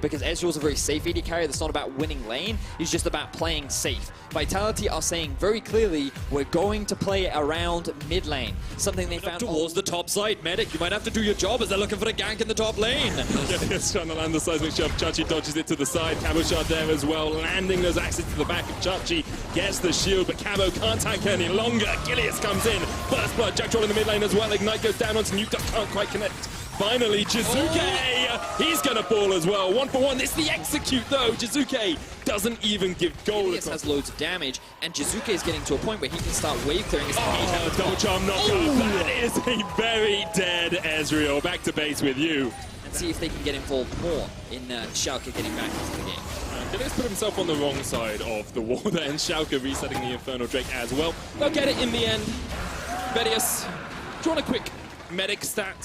because Ezreal is a very safe AD carry that's not about winning lane, he's just about playing safe. Vitality are saying very clearly, we're going to play around mid lane, something they found towards the top side. Medic, you might have to do your job as they're looking for a gank in the top lane. It's trying to land the seismic shove. Chachi dodges it to the side. Cabo shot there as well, landing those axes to the back of Chachi. Gets the shield, but Cabo can't tank any longer. Gilius comes in. First blood, Jack Troll in the mid lane as well. Ignite goes down onto Nuke, can't quite connect. Finally, Jizuke, he's going to fall as well. 1 for 1, it's the execute though. Jizuke doesn't even give goal. Gilius has loads of damage, and Jizuke is getting to a point where he can start wave clearing his double charm knockoff. That is a very dead Ezreal. Back to base with you. And see if they can get involved more in Schalke getting back into the game. Gilius put himself on the wrong side of the wall there, and Schalke resetting the Infernal Drake as well. They'll get it in the end. Vedius, drawn a quick medic stat.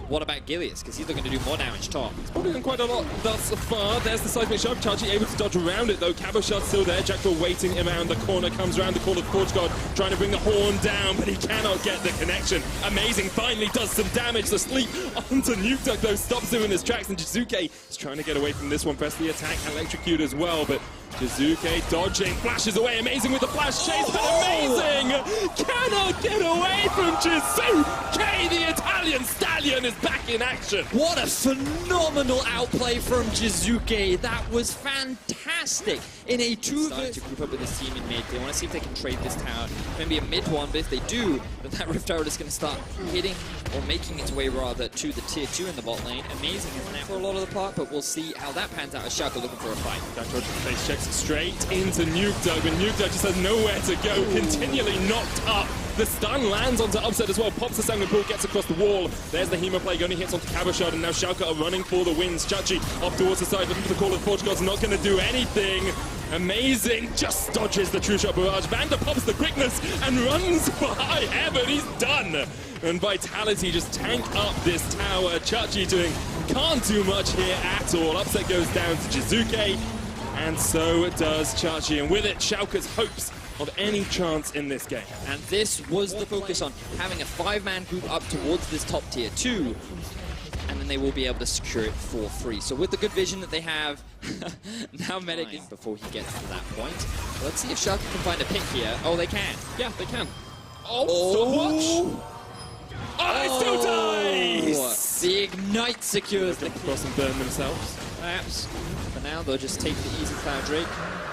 What about Gilius? Because he's looking to do more damage top. He's probably done quite a lot thus far. There's the seismic shove. Chachi able to dodge around it though. Cabo shot's still there. Jackdaw waiting around the corner. Comes around the call of Forge God, trying to bring the horn down, but he cannot get the connection. Amazing, finally does some damage. The sleep onto Nuke Duck though stops him in his tracks, and Jizuke is trying to get away from this one. Press the attack, electrocute as well, but Jizuke dodging, flashes away, amazing with the flash chase, but amazing! Cannot get away from Jizuke! The Italian stallion is back in action! What a phenomenal outplay from Jizuke! That was fantastic! In a 2 to group up with this team in mid. They want to see if they can trade this tower. Maybe a mid one, but if they do, then that Rift Tower is going to start hitting, or making its way rather, to the tier 2 in the bot lane. Amazing, isn't it, for a lot of the part, but we'll see how that pans out as Schalke looking for a fight. That face checks straight into Nuke Dog, and Nuke Dog just has nowhere to go, continually knocked up. The stun lands onto Upset as well, pops the Sanguine Pool, gets across the wall. There's the Hemo Plague, only hits onto Cabochard, and now Schalke are running for the wins. Chachi off towards the side, looking for the call of Forge God's not going to do anything. Amazing, just dodges the True Shot Barrage. Vander pops the quickness and runs for high heaven. He's done. And Vitality just tank up this tower. Chachi can't do much here at all. Upset goes down to Jizuke, and so does Chachi. And with it, Schalke's hopes of any chance in this game. And this was the focus on having a 5-man group up towards this top tier 2, and then they will be able to secure it for free. So with the good vision that they have, now Medic is before he gets to that point. Let's see if Schalke can find a pick here. Oh, they can. Yeah, they can. Oh, they still dies! The Ignite secures the cross and burn themselves. Perhaps. For now, they'll just take the easy Cloud Drake.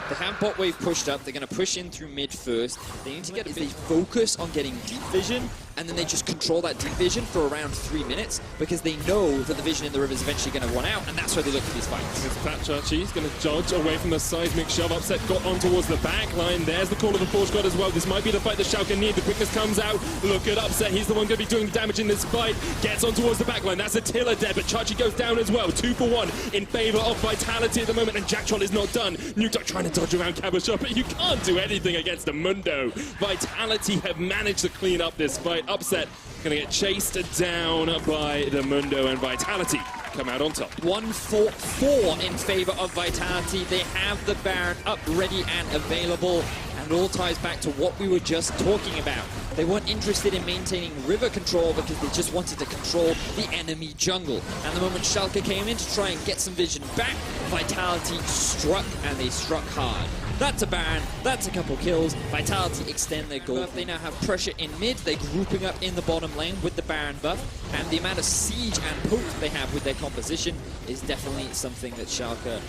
They have bot wave pushed up. They're going to push in through mid first. They need to get they focus on getting deep vision, and then they just control that deep vision for around 3 minutes, because they know that the vision in the river is eventually going to run out, and that's why they look at these fights. It's Fat Chachi. He's going to dodge away from the seismic shove. Upset got on towards the back line. There's the call of the Forge God as well. This might be the fight that Schalke need. The quickness comes out. Look at Upset. He's the one going to be doing the damage in this fight. Gets on towards the back line. That's Attila dead, but Chachi goes down as well. 2 for 1 in favor of Vitality at the moment, and Jack Troll is not done. Nuke Duck trying to dodge around Cabochard, but you can't do anything against the Mundo. Vitality have managed to clean up this fight. Upset going to get chased down by the Mundo, and Vitality come out on top. 1 for 4 in favor of Vitality. They have the Baron up, ready and available, and it all ties back to what we were just talking about. They weren't interested in maintaining river control because they just wanted to control the enemy jungle. And the moment Schalke came in to try and get some vision back, Vitality struck, and they struck hard. That's a Baron, that's a couple kills. Vitality extend their goal. They now have pressure in mid. They're grouping up in the bottom lane with the Baron buff, and the amount of siege and poke they have with their composition is definitely something that Schalke,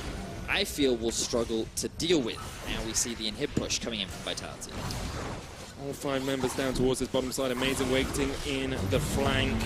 I feel, will struggle to deal with. Now we see the inhib push coming in from Vitality. All 5 members down towards this bottom side. Amazing waiting in the flank.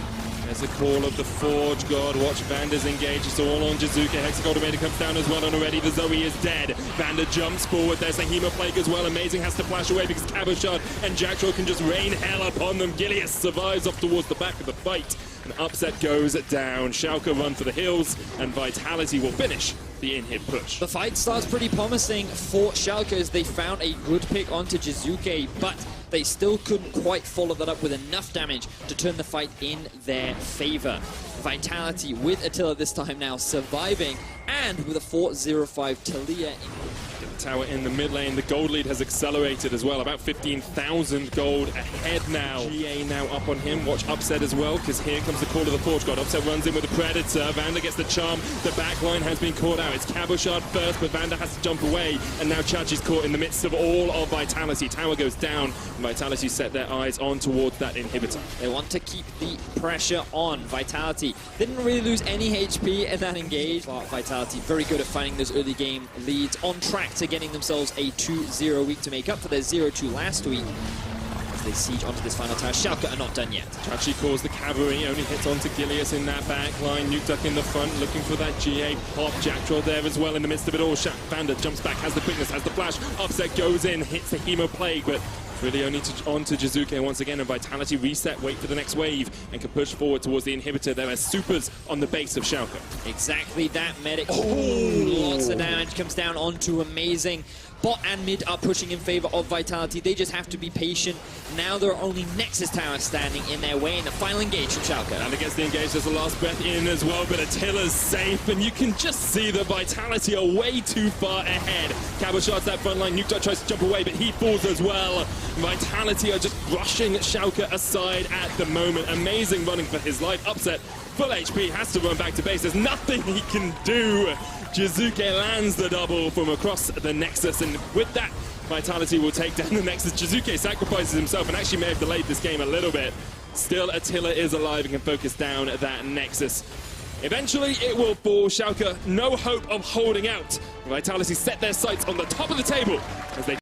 There's a call of the Forge God. Watch Vander's engage. It's all on Jizuke. Hexagold comes down as well, and already the Zoe is dead. Vander jumps forward. There's the Hemo Plague as well. Amazing has to flash away because Cabochard and Jack Troll can just rain hell upon them. Gilius survives up towards the back of the fight. And Upset goes down. Schalke run for the hills, and Vitality will finish the in-hit push. The fight starts pretty promising for Schalke as they found a good pick onto Jizuke, but they still couldn't quite follow that up with enough damage to turn the fight in their favor. Vitality with Attila this time now surviving, and with a 4-0-5 Talia in Get the tower in the mid lane. The gold lead has accelerated as well. About 15,000 gold ahead now. GA now up on him. Watch Upset as well, because here comes the call of the Forge God. Upset runs in with the Predator. Vander gets the charm. The backline has been caught out. It's Cabochard first, but Vander has to jump away. And now Chachi's caught in the midst of all of Vitality. Tower goes down. Vitality set their eyes on towards that inhibitor. They want to keep the pressure on. Vitality didn't really lose any HP in that engage. But Vitality very good at finding those early game leads, on track to getting themselves a 2-0 week to make up for their 0-2 last week. As they siege onto this final tower, Schalke are not done yet. Chachi calls the cavalry, only hits onto Gilius in that back line. Nukeduck in the front, looking for that GA pop. Jackdraw there as well in the midst of it all. Vander jumps back, has the quickness, has the flash. Upset goes in, hits the Hemo Plague, but really only on to Jizuke once again, and Vitality reset, wait for the next wave, and can push forward towards the inhibitor. There are supers on the base of Schalke. Exactly that, Medic. Lots of damage comes down onto Amazing. Bot and mid are pushing in favor of Vitality. They just have to be patient. Now there are only Nexus towers standing in their way in the final engage from Schalke. And against the engage, there's the last breath in as well, but Attila's safe, and you can just see the Vitality are way too far ahead. Cabochard's that front line. Nukeduck tries to jump away, but he falls as well. Vitality are just brushing Schalke aside at the moment. Amazing running for his life. Upset, full HP, has to run back to base. There's nothing he can do. Jizuke lands the double from across the Nexus, and with that, Vitality will take down the Nexus. Jizuke sacrifices himself and actually may have delayed this game a little bit. Still, Attila is alive and can focus down that Nexus. Eventually, it will fall. Schalke, no hope of holding out. Vitality set their sights on the top of the table as they